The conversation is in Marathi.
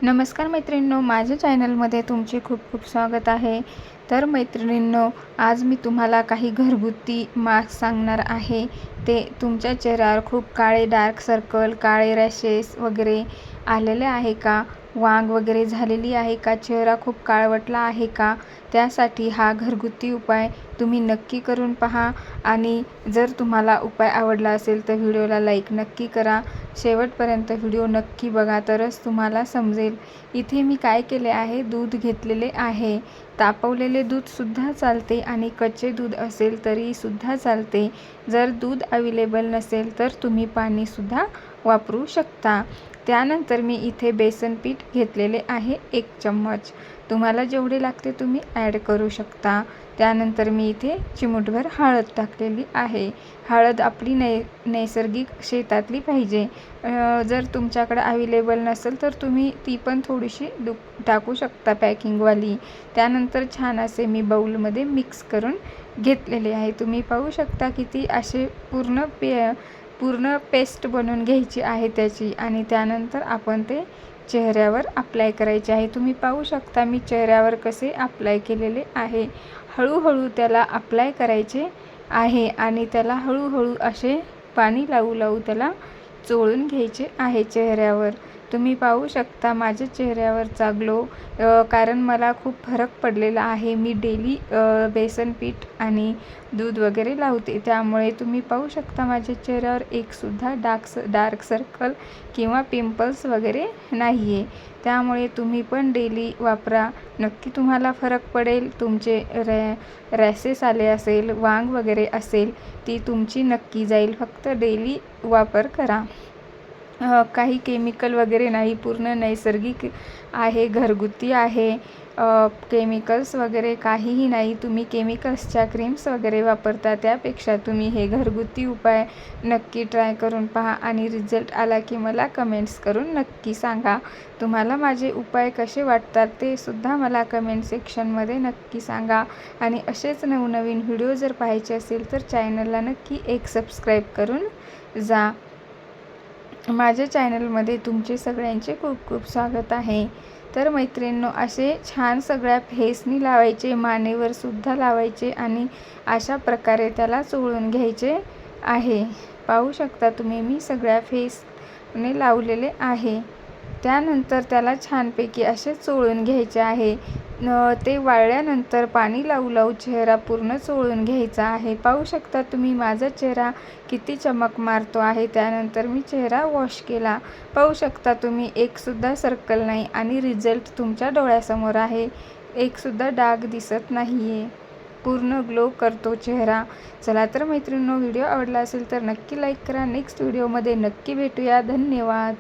नमस्कार मैत्रिणींनो, माझ्या चॅनलमध्ये तुमचे खूप खूप स्वागत आहे। तर मैत्रिणींनो, आज मी तुम्हाला काही घरगुती मास्क सांगणार आहे। ते तुमच्या चेहऱ्यावर खूप काळे डार्क सर्कल, काळे रॅशेस वगैरे आलेले आहे का, वांग वगैरे झालेली आहे का, चेहरा खूप काळवटला आहे का, त्यासाठी हा घरगुती उपाय तुम्ही नक्की करून पहा। आणि जर तुम्हाला उपाय आवडला असेल तर व्हिडिओला लाईक नक्की करा, शेवटपर्यंत व्हिडिओ नक्की बघा, तरच तुम्हाला समजेल। इथे मी काय केले आहे, दूध घेतलेले आहे। तापवलेले दूधसुद्धा चालते आणि कच्चे दूध असेल तरीसुद्धा चालते। जर दूध अवेलेबल नसेल तर तुम्ही पाणीसुद्धा वापरू शकता। त्यानंतर मी इथे बेसन पीठ घेतलेले आहे 1 चम्मच, तुम्हाला जेवढे लागते तुम्ही ॲड करू शकता। त्यानंतर मी इथे चिमूटभर हळद टाकलेली आहे। हळद आपली नैसर्गिक शेतातली पाहिजे। जर तुमच्याकडे अवेलेबल नसेल तर तुम्ही ती पण थोडीशी टाकू शकता पॅकिंगवाली। त्यानंतर छान असे मी बाउलमध्ये मिक्स करून घेतलेले आहे। तुम्ही पाहू शकता की ती असे पूर्ण पेस्ट बनवून घ्यायची आहे त्याची, आणि त्यानंतर आपण ते चेहऱ्यावर अप्लाय करायचे आहे। तुम्ही पाहू शकता मी चेहऱ्यावर कसे अप्लाय केलेले आहे। हळूहळू त्याला अप्लाय करायचे आहे आणि त्याला हळूहळू असे पाणी लावू त्याला चोळून घ्यायचे आहे चेहऱ्यावर। तुम्ही पाहू शकता माझ्या चेहऱ्यावरचा ग्लो, कारण मला खूप फरक पडलेला आहे। मी डेली बेसन पीठ आणि दूध वगैरे लावते, त्यामुळे तुम्ही पाहू शकता माझ्या चेहऱ्यावर एकसुद्धा डार्क सर्कल किंवा पिंपल्स वगैरे नाही आहे। त्यामुळे तुम्ही पण डेली वापरा, नक्की तुम्हाला फरक पडेल। तुमचे रॅशेस आले असेल, वांग वगैरे असेल, ती तुमची नक्की जाईल। फक्त डेली वापर करा, काही केमिकल वगैरे नाही, पूर्ण नैसर्गिक आहे, घरगुती आहे। केमिकल्स वगैरे काहीही नाही। तुम्ही केमिकल्सच्या क्रीम्स वगैरे वापरता, त्यापेक्षा तुम्ही हे घरगुती उपाय नक्की ट्राय करून पहा आणि रिझल्ट आला की मला कमेंट्स करून नक्की सांगा। तुम्हाला माझे उपाय कसे वाटतात ते सुद्धा मला कमेंट सेक्शनमध्ये नक्की सांगा। आणि असेच नवनवीन व्हिडिओ जर पाहायचे असेल तर चॅनलला नक्की एक सबस्क्राईब करून जा। माझ्या चॅनलमध्ये तुमचे सगळ्यांचे खूप खूप स्वागत आहे। तर मैत्रिणींनो, असे छान सगळ्या फेसनी लावायचे, मानेवर सुद्धा लावायचे आणि अशा प्रकारे त्याला चोळून घ्यायचे आहे। पाहू शकता तुम्ही मी सगळ्या फेसने लावलेले आहे। त्यानंतर त्याला छानपैकी असे चोळून घ्यायचे आहे। ते वाळल्यानंतर पाणी लावू चेहरा पूर्ण चोळून घ्यायचा आहे। पाहू शकता तुम्ही माझा चेहरा किती चमक मारतो आहे। त्यानंतर मी चेहरा वॉश केला, पाहू शकता तुम्ही एकसुद्धा सर्कल नाही आणि रिझल्ट तुमच्या डोळ्यासमोर आहे। एकसुद्धा डाग दिसत नाही आहे, पूर्ण ग्लो करतो चेहरा। चला तर मैत्रिणींनो, व्हिडिओ आवडला असेल तर नक्की लाईक करा। नेक्स्ट व्हिडिओमध्ये नक्की भेटूया। धन्यवाद।